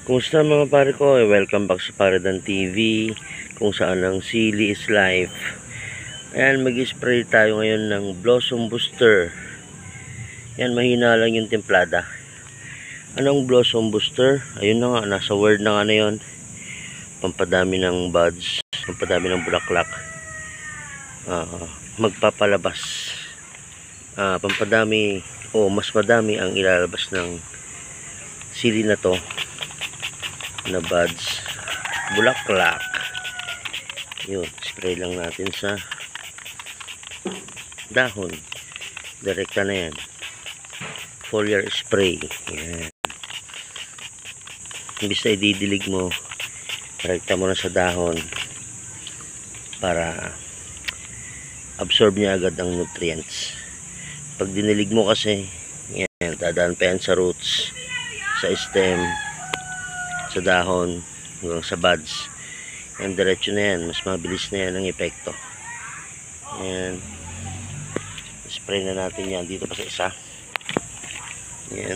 Kumusta mga pare ko? Welcome back sa Paradan TV, kung saan ang Sili is life. Ayan, mag-spray tayo ngayon ng Blossom Booster. Yan, mahina lang yung templada. Anong Blossom Booster? Ayun na nga, nasa word na nga na yun. Pampadami ng buds, pampadami ng bulaklak, magpapalabas, pampadami o mas madami ang ilalabas ng sili na to na buds, bulaklak. Yun, spray lang natin sa dahon, direkta na yan, foliar spray. Yan, imbis na ididilig mo, direkta mo na sa dahon para absorb niya agad ang nutrients. Pag dinilig mo kasi, yan, dadaan pa yan sa roots, sa stem, sa dahon, hanggang sa buds. Yan, diretso na yan, mas mabilis na yan ang epekto. Yan, spray na natin yan dito pa sa isa. Yan,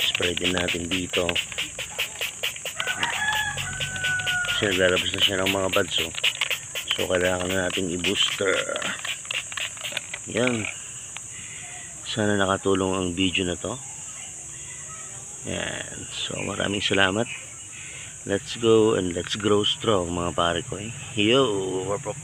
spray din natin dito kasi naglalabas na siya ng mga buds, so kailangan na natin i-booster. Yan, sana nakatulong ang video na to. Yan, so maraming salamat. Let's go and let's grow strong mga pare ko. Yo, warp up.